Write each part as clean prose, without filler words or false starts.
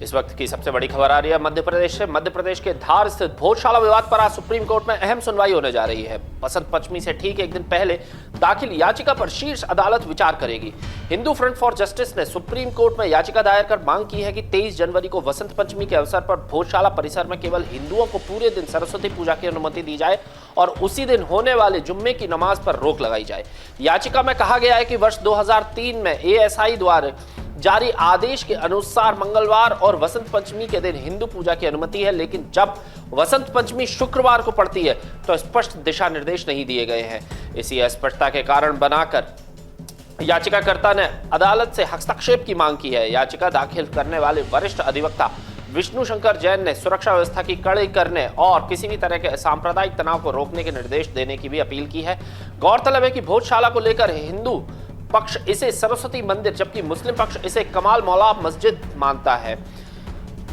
इस वक्त की सबसे बड़ी खबर आ रही है मध्य प्रदेश से। मध्य प्रदेश के धार स्थित भोजशाला विवाद पर आज सुप्रीम कोर्ट में अहम सुनवाई होने जा रही है। बसंत पंचमी से ठीक एक दिन पहले दाखिल याचिका पर शीर्ष अदालत विचार करेगी। हिंदू फ्रंट फॉर जस्टिस ने सुप्रीम कोर्ट में याचिका दायर कर मांग की है कि 23 जनवरी को वसंत पंचमी के अवसर पर भोजशाला परिसर में केवल हिंदुओं को पूरे दिन सरस्वती पूजा की अनुमति दी जाए और उसी दिन होने वाले जुम्मे की नमाज पर रोक लगाई जाए। याचिका में कहा गया है कि वर्ष 2003 में एएसआई द्वारा जारी आदेश के अनुसार मंगलवार और वसंत पंचमी के दिन हिंदू पूजा की अनुमति है, लेकिन जब वसंत पंचमी शुक्रवार को पड़ती है तो स्पष्ट दिशा निर्देश नहीं दिए गए हैं। इसी अस्पष्टता के कारण बनाकर याचिकाकर्ता ने अदालत से हस्तक्षेप की मांग की है। याचिका दाखिल करने वाले वरिष्ठ अधिवक्ता विष्णु शंकर जैन ने सुरक्षा व्यवस्था की कड़ाई करने और किसी भी तरह के सांप्रदायिक तनाव को रोकने के निर्देश देने की भी अपील की है। गौरतलब है कि भोजशाला को लेकर हिंदू पक्ष इसे सरस्वती मंदिर जबकि मुस्लिम पक्ष इसे कमाल मौला मस्जिद मानता है।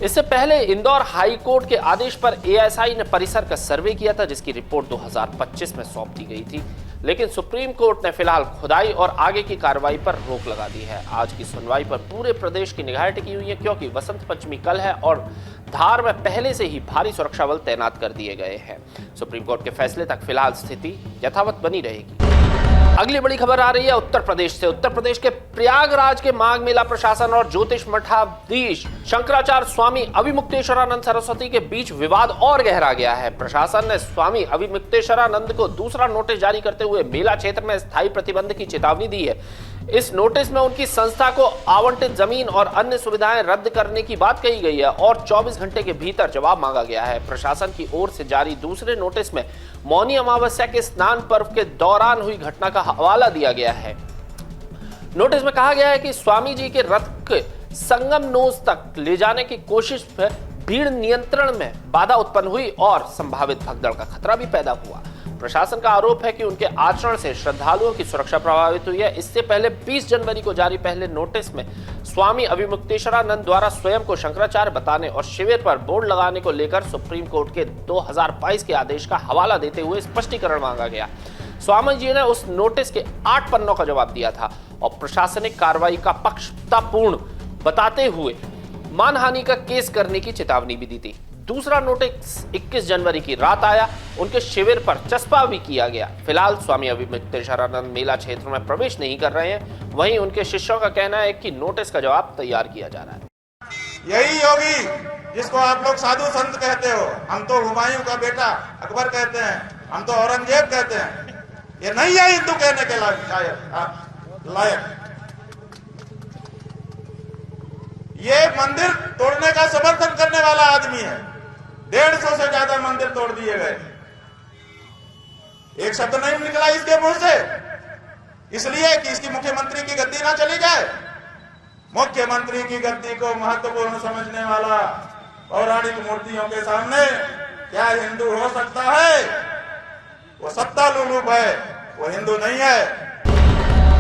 इससे पहले इंदौर हाई कोर्ट के आदेश पर एएसआई ने परिसर का सर्वे किया था, जिसकी रिपोर्ट 2025 में सौंप दी गई थी, लेकिन सुप्रीम कोर्ट ने फिलहाल खुदाई और आगे की कार्रवाई पर रोक लगा दी है। आज की सुनवाई पर पूरे प्रदेश की निगाहें टिकी हुई है, क्योंकि वसंत पंचमी कल है और धार में पहले से ही भारी सुरक्षा बल तैनात कर दिए गए हैं। सुप्रीम कोर्ट के फैसले तक फिलहाल स्थिति यथावत बनी रहेगी। अगली बड़ी खबर आ रही है उत्तर प्रदेश से। उत्तर प्रदेश के प्रयागराज के माघ मेला प्रशासन और ज्योतिष मठाधीश शंकराचार्य स्वामी अभिमुक्तेश्वरानंद सरस्वती के बीच विवाद और गहरा गया है। प्रशासन ने स्वामी अभिमुक्तेश्वरानंद को दूसरा नोटिस जारी करते हुए मेला क्षेत्र में स्थायी प्रतिबंध की चेतावनी दी है। इस नोटिस में उनकी संस्था को आवंटित जमीन और अन्य सुविधाएं रद्द करने की बात कही गई है और 24 घंटे के भीतर जवाब मांगा गया है। प्रशासन की ओर से जारी दूसरे नोटिस में मौनी अमावस्या के स्नान पर्व के दौरान हुई घटना का हवाला दिया गया है। नोटिस में कहा गया है कि स्वामी जी के रथ के संगम नोज तक ले जाने की कोशिश में भीड़ नियंत्रण में बाधा उत्पन्न हुई और संभावित भगदड़ का खतरा भी पैदा हुआ। प्रशासन का आरोप है कि उनके आचरण से श्रद्धालुओं की सुरक्षा प्रभावित हुई है। इससे पहले 20 जनवरी को जारी पहले नोटिस में स्वामी अभिमुक्तेश्वरानंद द्वारा स्वयं को शंकराचार्य बताने और शिविर पर बोर्ड लगाने को लेकर सुप्रीम कोर्ट के 2022 के आदेश का हवाला देते हुए स्पष्टीकरण मांगा गया। स्वामी जी ने उस नोटिस के 8 पन्नों का जवाब दिया था और प्रशासनिक कार्रवाई का पक्षपातपूर्ण बताते हुए मानहानि का केस करने की चेतावनी भी दी थी। दूसरा नोटिस 21 जनवरी की रात आया। उनके शिविर पर चस्पा भी किया गया। फिलहाल स्वामी अभिमुक्तेश्वरानंद मेला क्षेत्र में प्रवेश नहीं कर रहे हैं। वहीं उनके शिष्यों का कहना है कि नोटिस का जवाब तैयार किया जा रहा है। यही योगी जिसको आप लोग साधु संत कहते हो, हम तो हुमायूं का बेटा अकबर कहते हैं, हम तो औरंगजेब कहते हैं, ये नहीं है हिंदू कहने के लायक। ये मंदिर तोड़ने का समर्थन करने वाला आदमी है। 150 से ज्यादा मंदिर तोड़ दिए गए, एक शब्द नहीं निकला इसके मुंह से, इसलिए कि इसकी मुख्यमंत्री की गद्दी ना चली जाए। मुख्यमंत्री की गद्दी को महत्वपूर्ण समझने वाला पौराणिक मूर्तियों के सामने क्या हिंदू हो सकता है? वो सत्ता लुलूप है, वो हिंदू नहीं है।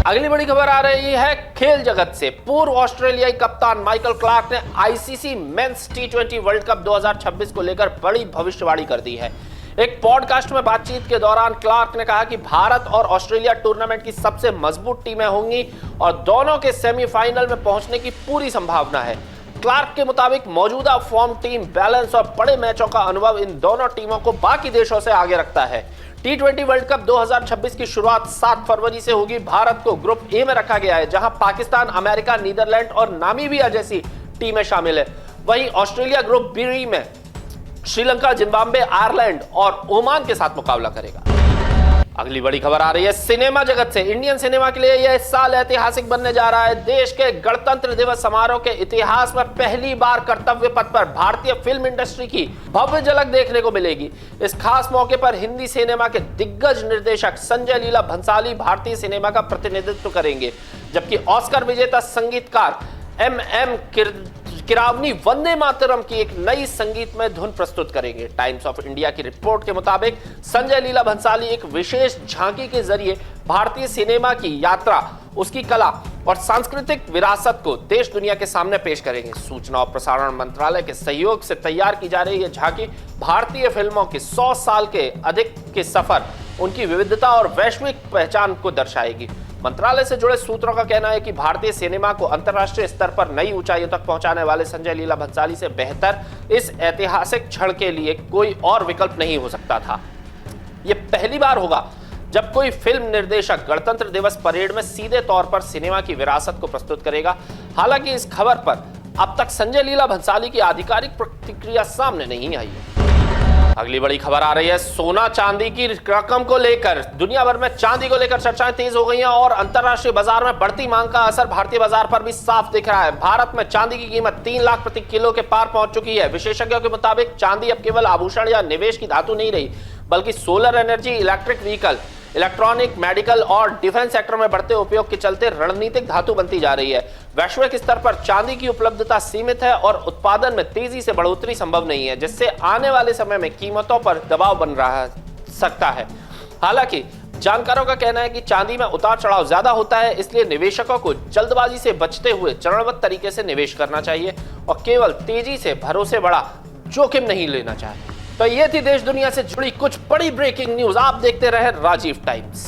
अगली बड़ी खबर आ रही है खेल जगत से। पूर्व ऑस्ट्रेलियाई कप्तान माइकल क्लार्क ने आईसीसी मेंस टी20 वर्ल्ड कप 2026 को लेकर बड़ी भविष्यवाणी कर दी है। एक पॉडकास्ट में बातचीत के दौरान क्लार्क ने कहा कि भारत और ऑस्ट्रेलिया टूर्नामेंट की सबसे मजबूत टीमें होंगी और दोनों के सेमीफाइनल में पहुंचने की पूरी संभावना है। क्लार्क के मुताबिक मौजूदा फॉर्म, टीम बैलेंस और बड़े मैचों का अनुभव इन दोनों टीमों को बाकी देशों से आगे रखता है। टी20 वर्ल्ड कप 2026 की शुरुआत 7 फरवरी से होगी। भारत को ग्रुप ए में रखा गया है, जहां पाकिस्तान, अमेरिका, नीदरलैंड और नामीबिया जैसी टीमें शामिल है। वहीं ऑस्ट्रेलिया ग्रुप बी में श्रीलंका, जिम्बाब्वे, आयरलैंड और ओमान के साथ मुकाबला करेगा। अगली बड़ी खबर आ रही है सिनेमा जगत से। इंडियन सिनेमा के लिए यह साल ऐतिहासिक बनने जा रहा है। देश के गणतंत्र दिवस समारोह के इतिहास में पहली बार कर्तव्य पथ पर भारतीय फिल्म इंडस्ट्री की भव्य झलक देखने को मिलेगी। इस खास मौके पर हिंदी सिनेमा के दिग्गज निर्देशक संजय लीला भंसाली भारतीय सिनेमा का प्रतिनिधित्व करेंगे, जबकि ऑस्कर विजेता संगीतकार एम किरावनी वंदे मातरम की एक नई संगीतमय धुन प्रस्तुत करेंगे। टाइम्स ऑफ इंडिया की रिपोर्ट के मुताबिक संजय लीला भंसाली एक विशेष झांकी के जरिए भारतीय सिनेमा की यात्रा, उसकी कला और सांस्कृतिक विरासत को देश दुनिया के सामने पेश करेंगे। सूचना और प्रसारण मंत्रालय के सहयोग से तैयार की जा रही यह झांकी भारतीय फिल्मों के 100 साल के अधिक के सफर, उनकी विविधता और वैश्विक पहचान को दर्शाएगी। मंत्रालय से जुड़े सूत्रों का कहना है कि भारतीय सिनेमा को अंतर्राष्ट्रीय स्तर पर नई ऊंचाइयों तक पहुंचाने वाले संजय लीला भंसाली से बेहतर इस ऐतिहासिक क्षण के लिए कोई और विकल्प नहीं हो सकता था। यह पहली बार होगा जब कोई फिल्म निर्देशक गणतंत्र दिवस परेड में सीधे तौर पर सिनेमा की विरासत को प्रस्तुत करेगा। हालांकि इस खबर पर अब तक संजय लीला भंसाली की आधिकारिक प्रतिक्रिया सामने नहीं आई है। अगली बड़ी खबर आ रही है सोना चांदी की रकम को लेकर। दुनिया भर में चांदी को लेकर चर्चाएं तेज हो गई हैं और अंतर्राष्ट्रीय बाजार में बढ़ती मांग का असर भारतीय बाजार पर भी साफ दिख रहा है। भारत में चांदी की कीमत 3 लाख प्रति किलो के पार पहुंच चुकी है। विशेषज्ञों के मुताबिक चांदी अब केवल आभूषण या निवेश की धातु नहीं रही, बल्कि solar energy, electric vehicle, electronic, medical और डिफेंस सेक्टर में बढ़ते उपयोग के चलते रणनीतिक धातु बनती जा रही है। वैश्विक स्तर पर चांदी की उपलब्धता सीमित है और उत्पादन में तेजी से बढ़ोतरी संभव नहीं है, जिससे आने वाले समय में कीमतों पर दबाव बन रहा सकता है। हालांकि जानकारों का कहना है कि चांदी में उतार चढ़ाव ज्यादा होता है, इसलिए निवेशकों को जल्दबाजी से बचते हुए चरणबद्ध तरीके से निवेश करना चाहिए और केवल तेजी से भरोसे बड़ा जोखिम नहीं लेना चाहिए। तो ये थी देश दुनिया से जुड़ी कुछ बड़ी ब्रेकिंग न्यूज। आप देखते रहे राजीव टाइम्स।